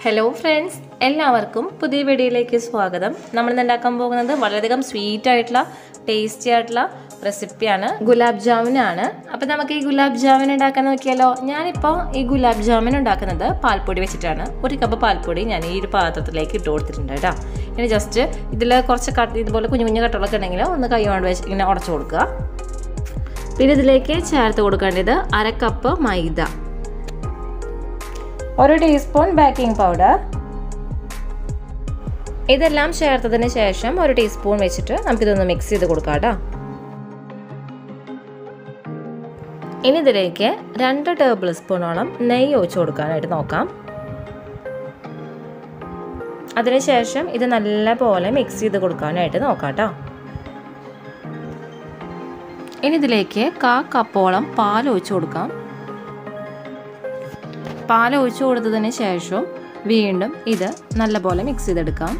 Hello friends, എല്ലാവർക്കും പുതിയ വീഡിയോയിലേക്ക് സ്വാഗതം. നമ്മൾ ഉണ്ടാക്കാൻ പോകുന്നത് വളരെയധികം സ്വീറ്റ് ആയിട്ടുള്ള ടേസ്റ്റി ആയിട്ടുള്ള റെസിപ്പിയാണ്, ഗുലാബ് ജാമുനാണ്. അപ്പോൾ നമുക്ക് ഈ ഗുലാബ് ജാമുൻ ഉണ്ടാക്കാൻ നോക്കിയാലോ. ഞാനിപ്പോൾ ഈ ഗുലാബ് ജാമുൻ ഉണ്ടാക്കുന്നത് പാൽപ്പൊടി വെച്ചിട്ടാണ്. ഒരു കപ്പ് പാൽപ്പൊടി ഞാൻ ഈ ഒരു പാത്രത്തിലേക്ക് ഇട്ട് കൊടുത്തിട്ടുണ്ട് കേട്ടോ. ഇനി ജസ്റ്റ് ഇതിൽ കുറച്ച് ഇതുപോലെ കുഞ്ഞു കുഞ്ഞു കട്ടകളൊക്കെ ഉണ്ടെങ്കിൽ ഒന്ന് കൈ കൊണ്ട് വെച്ച് ഇങ്ങനെ ഉടച്ചു കൊടുക്കുക. പിന്നെ ഇതിലേക്ക് ചേർത്ത് കൊടുക്കേണ്ടത് 1/2 കപ്പ് മൈദ, 1 ടീസ്പൂൺ ബേക്കിംഗ് പൗഡർ. ഇതെല്ലാം ചേർത്തതിന് ശേഷം 1 ടീസ്പൂൺ വെച്ചിട്ട് നമുക്കിതൊന്ന് മിക്സ് ചെയ്ത് കൊടുക്കാം കേട്ടോ. ഇനി ഇതിലേക്ക് 2 ടേബിൾ സ്പൂണോളം നെയ്യ് ഒഴിച്ച് കൊടുക്കാനായിട്ട് നോക്കാം. അതിനുശേഷം ഇത് നല്ലപോലെ മിക്സ് ചെയ്ത് കൊടുക്കാനായിട്ട് നോക്കാം കേട്ടോ. ഇനി ഇതിലേക്ക് 1/4 കപ്പോളം പാൽ ഒഴിച്ച് കൊടുക്കാം. പാൽ ഒഴിച്ചു കൊടുത്തതിന് ശേഷം വീണ്ടും ഇത് നല്ലപോലെ മിക്സ് ചെയ്തെടുക്കാം.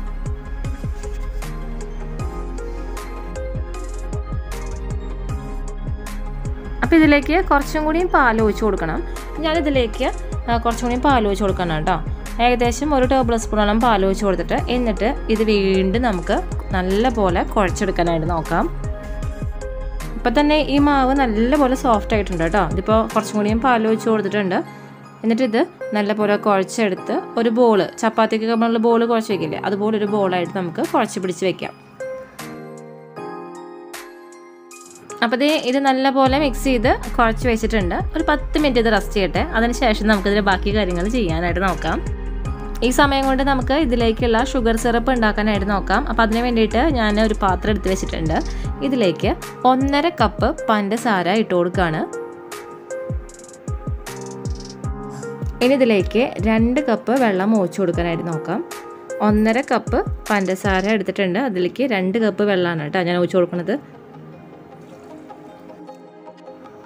അപ്പോൾ ഇതിലേക്ക് കുറച്ചും കൂടിയും പാൽ ഒഴിച്ചു കൊടുക്കണം. ഞാനിതിലേക്ക് കുറച്ചും കൂടിയും പാൽ ഒഴിച്ചു കൊടുക്കണം കേട്ടോ. ഏകദേശം 1 ടേബിൾ സ്പൂണോളം പാൽ ഒഴിച്ചു കൊടുത്തിട്ട് എന്നിട്ട് ഇത് വീണ്ടും നമുക്ക് നല്ലപോലെ കുഴച്ചെടുക്കാനായിട്ട് നോക്കാം. ഇപ്പം തന്നെ ഈ മാവ് നല്ലപോലെ സോഫ്റ്റ് ആയിട്ടുണ്ട് കേട്ടോ. ഇതിപ്പോൾ കുറച്ചും കൂടിയും പാൽ ഒഴിച്ചു കൊടുത്തിട്ടുണ്ട്. എന്നിട്ട് ഇത് നല്ലപോലെ കുഴച്ചെടുത്ത് ഒരു ബോൾ, ചപ്പാത്തിക്ക് നമ്മളുള്ള ബോൾ കുഴച്ച് വയ്ക്കില്ലേ, അതുപോലെ ഒരു ബോളായിട്ട് നമുക്ക് കുഴച്ച് പിടിച്ച് വെക്കാം. അപ്പോൾ ഇത് നല്ലപോലെ മിക്സ് ചെയ്ത് കുഴച്ച് വെച്ചിട്ടുണ്ട്. ഒരു 10 മിനിറ്റ് ഇത് റെസ്റ്റ് ചെയ്യട്ടെ. അതിനുശേഷം നമുക്കിതിൻ്റെ ബാക്കി കാര്യങ്ങൾ ചെയ്യാനായിട്ട് നോക്കാം. ഈ സമയം കൊണ്ട് നമുക്ക് ഇതിലേക്കുള്ള ഷുഗർ സിറപ്പ് ഉണ്ടാക്കാനായിട്ട് നോക്കാം. അപ്പോൾ അതിന് വേണ്ടിയിട്ട് ഞാൻ ഒരു പാത്രം എടുത്ത് വെച്ചിട്ടുണ്ട്. ഇതിലേക്ക് 1.5 കപ്പ് പഞ്ചസാര ഇട്ട് കൊടുക്കുകയാണ്. ഇനി ഇതിലേക്ക് 2 കപ്പ് വെള്ളം ഒഴിച്ചു കൊടുക്കാനായിട്ട് നോക്കാം. 1.5 കപ്പ് പഞ്ചസാര എടുത്തിട്ടുണ്ട്. അതിലേക്ക് 2 കപ്പ് വെള്ളമാണ് കേട്ടോ ഞാൻ ഒഴിച്ചു കൊടുക്കുന്നത്.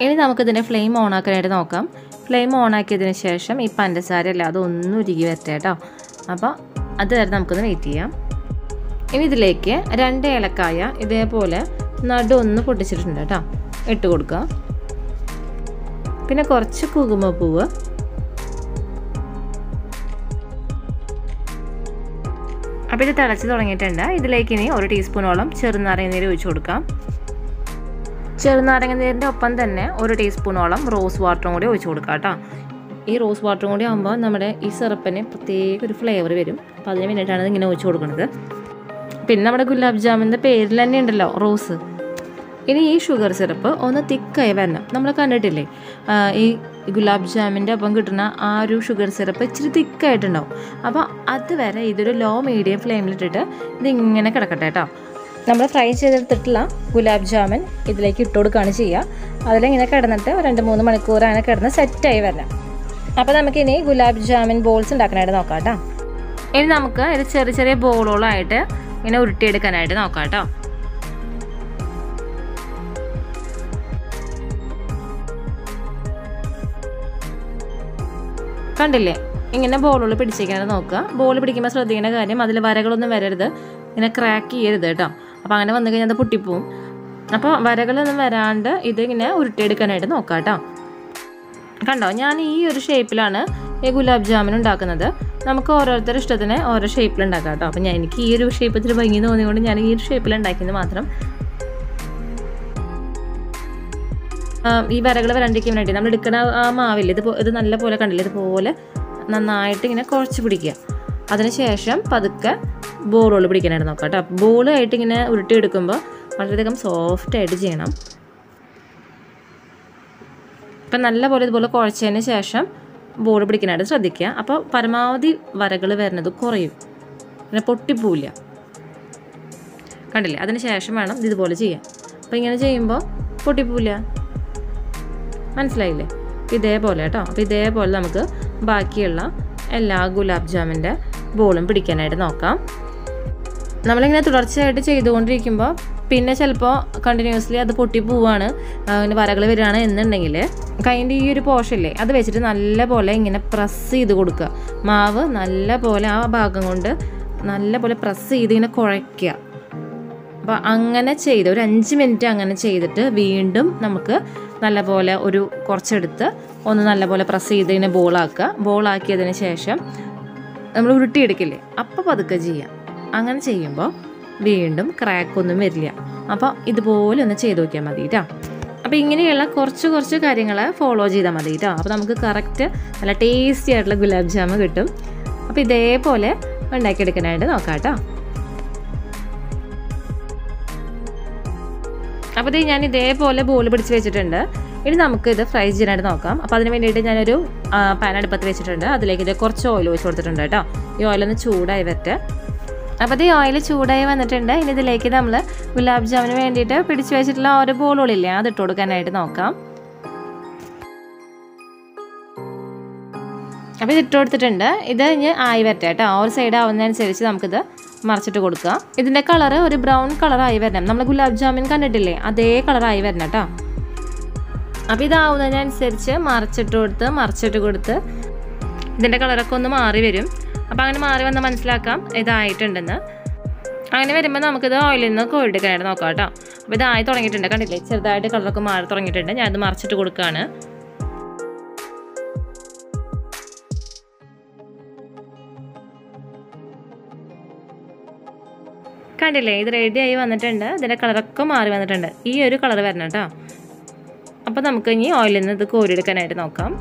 ഇനി നമുക്കിതിൻ്റെ ഫ്ലെയിം ഓൺ ആക്കാനായിട്ട് നോക്കാം. ഫ്ലെയിം ഓൺ ആക്കിയതിന് ശേഷം ഈ പഞ്ചസാര അല്ലാതെ ഒന്നും ഉരുകി വരട്ടെ കേട്ടോ. അപ്പോൾ അതുവരെ നമുക്കൊന്ന് വെയിറ്റ് ചെയ്യാം. ഇനി ഇതിലേക്ക് 2 ഏലക്കായ ഇതേപോലെ നടു പൊട്ടിച്ചിട്ടുണ്ട് കേട്ടോ, ഇട്ട് കൊടുക്കുക. പിന്നെ കുറച്ച് കുങ്കുമപ്പൂവ്, അപ്പോൾ ഇത് തിളച്ച് തുടങ്ങിയിട്ടുണ്ട്. ഇതിലേക്ക് ഇനി 1 ടീസ്പൂണോളം ചെറുനാരങ്ങ നീര് ഒഴിച്ച് കൊടുക്കാം. ചെറുനാരങ്ങ നീരിൻ്റെ ഒപ്പം തന്നെ 1 ടീസ്പൂണോളം റോസ് വാട്ടറും കൂടി ഒഴിച്ച് കൊടുക്കാം കേട്ടോ. ഈ റോസ് വാട്ടറും കൂടി ആകുമ്പോൾ നമ്മുടെ ഈ സിറപ്പിന് പ്രത്യേക ഒരു ഫ്ലേവർ വരും. അപ്പോൾ അതിന് വേണ്ടിയിട്ടാണ് ഇങ്ങനെ ഒഴിച്ച് കൊടുക്കുന്നത്. പിന്നെ നമ്മുടെ ഗുലാബ് ജാമുൻ്റെ പേരിൽ തന്നെ ഉണ്ടല്ലോ റോസ്. ഇനി ഈ ഷുഗർ സിറപ്പ് ഒന്ന് തിക്കായി വരണം. നമ്മൾ കണ്ടിട്ടില്ലേ ഈ ഗുലാബ് ജാമിൻ്റെ ഒപ്പം കിട്ടുന്ന ആ ഒരു ഷുഗർ സിറപ്പ് ഇച്ചിരി തിക്കായിട്ടുണ്ടാവും. അപ്പോൾ അതുവരെ ഇതൊരു ലോ മീഡിയം ഫ്ലെയിമിലിട്ടിട്ട് ഇതിങ്ങനെ കിടക്കട്ടെ കേട്ടോ. നമ്മൾ ഫ്രൈ ചെയ്തെടുത്തിട്ടുള്ള ഗുലാബ് ജാമുൻ ഇതിലേക്ക് ഇട്ട് കൊടുക്കുകയാണ് ചെയ്യുക. അതിലിങ്ങനെ കിടന്നിട്ട് 2-3 മണിക്കൂർ അങ്ങനെ കിടന്ന് സെറ്റായി വരണം. അപ്പോൾ നമുക്കിനി ഗുലാബ് ജാമുൻ ബോൾസ് ഉണ്ടാക്കാനായിട്ട് നോക്കാം കേട്ടോ. ഇനി നമുക്ക് ഇത് ചെറിയ ചെറിയ ബോളുകളായിട്ട് ഇങ്ങനെ ഉരുട്ടിയെടുക്കാനായിട്ട് നോക്കാം കേട്ടോ. കണ്ടില്ലേ, ഇങ്ങനെ ബോളുകൾ പിടിച്ചേക്കാനായിട്ട് നോക്കുക. ബോൾ പിടിക്കുമ്പോൾ ശ്രദ്ധിക്കേണ്ട കാര്യം അതിൽ വരകളൊന്നും വരരുത്, ഇങ്ങനെ ക്രാക്ക് ചെയ്യരുത് കേട്ടോ. അപ്പോൾ അങ്ങനെ വന്നു കഴിഞ്ഞാൽ അത് പൊട്ടിപ്പോവും. അപ്പോൾ വരകളൊന്നും വരാണ്ട് ഇതിങ്ങനെ ഉരുട്ടിയെടുക്കാനായിട്ട് നോക്കാം കേട്ടോ. കണ്ടോ, ഞാൻ ഈ ഒരു ഷേപ്പിലാണ് ഈ ഗുലാബ് ജാമുൻ ഉണ്ടാക്കുന്നത്. നമുക്ക് ഓരോരുത്തരുടെ ഇഷ്ടത്തിന് ഓരോ ഷേപ്പിൽ ഉണ്ടാക്കാം കേട്ടോ. അപ്പോൾ എനിക്ക് ഈ ഒരു ഷേപ്പ് ഇത്തിരി ഭംഗി തോന്നിയതുകൊണ്ട് ഞാൻ ഈ ഒരു ഷേപ്പിൽ ഉണ്ടാക്കിയത് മാത്രം. ഈ വരകൾ വരാണ്ടിരിക്കാൻ വേണ്ടി നമ്മൾ എടുക്കുന്ന ആ മാവില്ല, ഇത് നല്ല പോലെ കണ്ടില്ല, ഇതുപോലെ നന്നായിട്ട് ഇങ്ങനെ കുഴച്ച് പിടിക്കുക. അതിനുശേഷം പതുക്കെ ബോളുകൾ പിടിക്കാനായിട്ട് നോക്കാം കേട്ടോ. ബോളായിട്ട് ഇങ്ങനെ ഉരുട്ടിയെടുക്കുമ്പോൾ വളരെയധികം സോഫ്റ്റായിട്ട് ചെയ്യണം. ഇപ്പം നല്ലപോലെ ഇതുപോലെ കുഴച്ചതിന് ശേഷം ബോൾ പിടിക്കാനായിട്ട് ശ്രദ്ധിക്കുക. അപ്പോൾ പരമാവധി വരകൾ വരുന്നത് കുറയും, പിന്നെ പൊട്ടിപ്പോവില്ല. കണ്ടില്ലേ, അതിന് ശേഷം വേണം ഇതുപോലെ ചെയ്യാൻ. അപ്പോൾ ഇങ്ങനെ ചെയ്യുമ്പോൾ പൊട്ടിപ്പോവില്ല, മനസ്സിലായില്ലേ? ഇതേപോലെ കേട്ടോ. അപ്പോൾ ഇതേപോലെ നമുക്ക് ബാക്കിയുള്ള എല്ലാ ഗുലാബ് ജാമിൻ്റെ ബോളും പിടിക്കാനായിട്ട് നോക്കാം. നമ്മളിങ്ങനെ തുടർച്ചയായിട്ട് ചെയ്തുകൊണ്ടിരിക്കുമ്പോൾ പിന്നെ ചിലപ്പോൾ കണ്ടിന്യൂസ്ലി അത് പൊട്ടിപ്പോവാണ്, അങ്ങനെ വരകൾ വരികയാണ് എന്നുണ്ടെങ്കിൽ കൈൻ്റെ ഈ ഒരു പോർഷനില്ലേ അത് വെച്ചിട്ട് നല്ലപോലെ ഇങ്ങനെ പ്രസ് ചെയ്ത് കൊടുക്കുക. മാവ് നല്ലപോലെ ആ ഭാഗം കൊണ്ട് നല്ലപോലെ പ്രസ് ചെയ്ത് ഇങ്ങനെ കുഴയ്ക്കുക. അപ്പോൾ അങ്ങനെ ചെയ്ത് ഒരു 5 മിനിറ്റ് അങ്ങനെ ചെയ്തിട്ട് വീണ്ടും നമുക്ക് നല്ലപോലെ ഒരു കുറച്ചെടുത്ത് ഒന്ന് നല്ലപോലെ പ്രസ് ചെയ്ത് ഇങ്ങനെ ബോളാക്കുക. ബോളാക്കിയതിന് ശേഷം നമ്മൾ ഉരുട്ടിയെടുക്കില്ലേ, അപ്പോൾ പതുക്കെ ചെയ്യാം. അങ്ങനെ ചെയ്യുമ്പോൾ വീണ്ടും ക്രാക്കൊന്നും വരില്ല. അപ്പോൾ ഇതുപോലെ ഒന്ന് ചെയ്ത് നോക്കിയാൽ മതി കേട്ടോ. അപ്പോൾ ഇങ്ങനെയുള്ള കുറച്ച് കാര്യങ്ങൾ ഫോളോ ചെയ്താൽ മതി കേട്ടോ. അപ്പോൾ നമുക്ക് കറക്റ്റ് നല്ല ടേസ്റ്റി ആയിട്ടുള്ള ഗുലാബ് ജാമുൻ കിട്ടും. അപ്പോൾ ഇതേപോലെ ഉണ്ടാക്കിയെടുക്കാനായിട്ട് നോക്കാം കേട്ടോ. അപ്പോൾ ഇത് ഞാൻ ഇതേപോലെ ബോൾ പിടിച്ച് വെച്ചിട്ടുണ്ട്. ഇനി നമുക്കിത് ഫ്രൈ ചെയ്യാനായിട്ട് നോക്കാം. അപ്പോൾ അതിന് വേണ്ടിയിട്ട് ഞാനൊരു പാൻ അടുപ്പത്ത് വെച്ചിട്ടുണ്ട്. അതിലേക്ക് ഇത് കുറച്ച് ഓയിൽ ഒഴിച്ച് കൊടുത്തിട്ടുണ്ട് കേട്ടോ. ഈ ഓയിലൊന്ന് ചൂടായി വരട്ടെ. അപ്പോൾ ഈ ഓയിൽ ചൂടായി വന്നിട്ടുണ്ട്. ഇനി ഇതിലേക്ക് നമ്മൾ ഗുലാബ് ജാമിന് വേണ്ടിയിട്ട് പിടിച്ച് വെച്ചിട്ടുള്ള ഓരോ ബോളുകളില്ലേ, അത് ഇട്ട് കൊടുക്കാനായിട്ട് നോക്കാം. അപ്പോൾ ഇത് ഇട്ട് കൊടുത്തിട്ടുണ്ട്. ഇത് ഇനി ആയി വരട്ടെ കേട്ടോ. ഒരു സൈഡ് ആവുന്നതനുസരിച്ച് നമുക്കിത് മറിച്ചിട്ട് കൊടുക്കുക. ഇതിൻ്റെ കളറ് ഒരു ബ്രൗൺ കളറായി വരണം. നമ്മൾ ഗുലാബ് ജാമുൻ കണ്ടിട്ടില്ലേ, അതേ കളറായി വരണം കേട്ടോ. അപ്പോൾ ഇതാവുന്നതിനനുസരിച്ച് മറിച്ചിട്ട് കൊടുത്ത് ഇതിൻ്റെ കളറൊക്കെ ഒന്ന് മാറി വരും. അപ്പോൾ അങ്ങനെ മാറി വന്നാൽ മനസ്സിലാക്കാം ഇതായിട്ടുണ്ടെന്ന്. അങ്ങനെ വരുമ്പോൾ നമുക്കിത് ഓയിലിൽ നിന്ന് കോരിയെടുക്കാനായിട്ട് നോക്കാം കേട്ടോ. അപ്പോൾ ഇതായി തുടങ്ങിയിട്ടുണ്ട്, കണ്ടില്ലേ, ചെറുതായിട്ട് കളറൊക്കെ മാറി തുടങ്ങിയിട്ടുണ്ട്. ഞാനത് മറിച്ചിട്ട് കൊടുക്കുകയാണ്. കണ്ടില്ലേ, ഇത് റെഡിയായി വന്നിട്ടുണ്ട്. ഇതിൻ്റെ കളറൊക്കെ മാറി വന്നിട്ടുണ്ട്. ഈ ഒരു കളർ വരണം കേട്ടോ. അപ്പോൾ നമുക്ക് ഇനി ഓയിലിൽ നിന്ന് ഇത് കോരിയെടുക്കാനായിട്ട് നോക്കാം.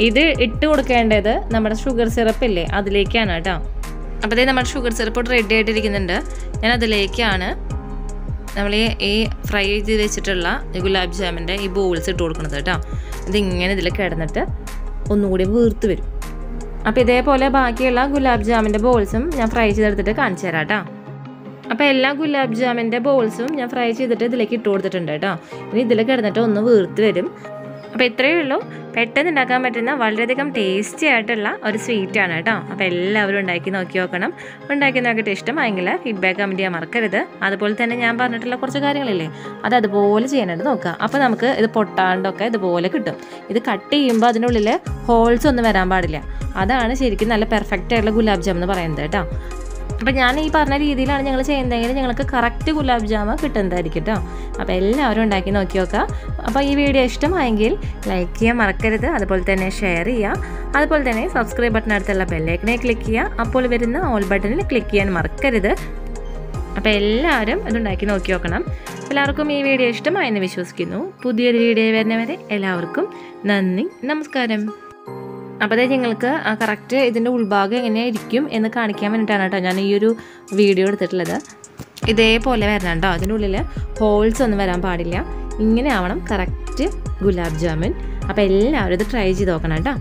ഇത് ഇട്ട് കൊടുക്കേണ്ടത് നമ്മുടെ ഷുഗർ സിറപ്പ് ഇല്ലേ, അതിലേക്കാണ് കേട്ടോ. അപ്പോൾ ഇത് നമ്മുടെ ഷുഗർ സിറപ്പ് റെഡി ആയിട്ടിരിക്കുന്നുണ്ട്. ഞാൻ അതിലേക്കാണ് നമ്മൾ ഈ ഫ്രൈ ചെയ്ത് വെച്ചിട്ടുള്ള ഗുലാബ് ജാമിൻ്റെ ഈ ബോൾസ് ഇട്ട് കൊടുക്കുന്നത് കേട്ടോ. ഇതിങ്ങനെ ഇതിൽ കിടന്നിട്ട് ഒന്നുകൂടി വീർത്ത് വരും. അപ്പോൾ ഇതേപോലെ ബാക്കിയുള്ള ഗുലാബ് ജാമിൻ്റെ ബോൾസും ഞാൻ ഫ്രൈ ചെയ്തെടുത്തിട്ട് കാണിച്ചു തരാം കേട്ടോ. അപ്പോൾ എല്ലാ ഗുലാബ് ജാമിൻ്റെ ബോൾസും ഞാൻ ഫ്രൈ ചെയ്തിട്ട് ഇതിലേക്ക് ഇട്ട് കൊടുത്തിട്ടുണ്ട് കേട്ടോ. ഇനി ഇതിൽ കിടന്നിട്ട് ഒന്ന് വീർത്ത് വരും. അപ്പോൾ ഇത്രയേ ഉള്ളൂ. പെട്ടെന്ന് ഉണ്ടാക്കാൻ പറ്റുന്ന വളരെയധികം ടേസ്റ്റി ആയിട്ടുള്ള ഒരു സ്വീറ്റാണ് കേട്ടോ. അപ്പോൾ എല്ലാവരും ഉണ്ടാക്കി നോക്കണം. ഉണ്ടാക്കി നോക്കിയിട്ട് ഇഷ്ടമായെങ്കിൽ ഫീഡ്ബാക്ക് കമൻറ്റ് ചെയ്യാൻ മറക്കരുത്. അതുപോലെ തന്നെ ഞാൻ പറഞ്ഞിട്ടുള്ള കുറച്ച് കാര്യങ്ങളില്ലേ, അത് അതുപോലെ ചെയ്യാനായിട്ട് നോക്കുക. അപ്പോൾ നമുക്ക് ഇത് പൊട്ടാണ്ടൊക്കെ ഇതുപോലെ കിട്ടും. ഇത് കട്ട് ചെയ്യുമ്പോൾ അതിനുള്ളിൽ ഹോൾസ് ഒന്നും വരാൻ പാടില്ല. അതാണ് ശരിക്കും നല്ല പെർഫെക്റ്റ് ആയിട്ടുള്ള ഗുലാബ് ജാം എന്ന് പറയുന്നത് കേട്ടോ. അപ്പോൾ ഞാൻ ഈ പറഞ്ഞ രീതിയിലാണ് ഞങ്ങൾ ചെയ്യുന്നതെങ്കിൽ ഞങ്ങൾക്ക് കറക്റ്റ് ഗുലാബ് ജാമ് കിട്ടുന്നതായിരിക്കും കേട്ടോ. അപ്പോൾ എല്ലാവരും ഉണ്ടാക്കി നോക്കാം. അപ്പോൾ ഈ വീഡിയോ ഇഷ്ടമായെങ്കിൽ ലൈക്ക് ചെയ്യാൻ മറക്കരുത്. അതുപോലെ തന്നെ ഷെയർ ചെയ്യുക. അതുപോലെ തന്നെ സബ്സ്ക്രൈബ് ബട്ടനടുത്തുള്ള ബെല്ലൈക്കനെ ക്ലിക്ക് ചെയ്യുക. അപ്പോൾ വരുന്ന ഓൾ ബട്ടണിൽ ക്ലിക്ക് ചെയ്യാൻ മറക്കരുത്. അപ്പോൾ എല്ലാവരും ഇതുണ്ടാക്കി നോക്കണം. എല്ലാവർക്കും ഈ വീഡിയോ ഇഷ്ടമായെന്ന് വിശ്വസിക്കുന്നു. പുതിയൊരു വീഡിയോ വരുന്നവരെ എല്ലാവർക്കും നന്ദി, നമസ്കാരം. അപ്പോൾ അതായത് നിങ്ങൾക്ക് കറക്റ്റ് ഇതിൻ്റെ ഉൾഭാഗം എങ്ങനെയായിരിക്കും എന്ന് കാണിക്കാൻ വേണ്ടിയിട്ടാണ് കേട്ടോ ഞാൻ ഈ ഒരു വീഡിയോ എടുത്തിട്ടുള്ളത്. ഇതേപോലെ വരണം കേട്ടോ. അതിനുള്ളിൽ ഹോൾസ് ഒന്നും വരാൻ പാടില്ല. ഇങ്ങനെ ആവണം കറക്റ്റ് ഗുലാബ് ജാമുൻ. അപ്പോൾ എല്ലാവരും ഇത് ട്രൈ ചെയ്ത് നോക്കണം കേട്ടോ.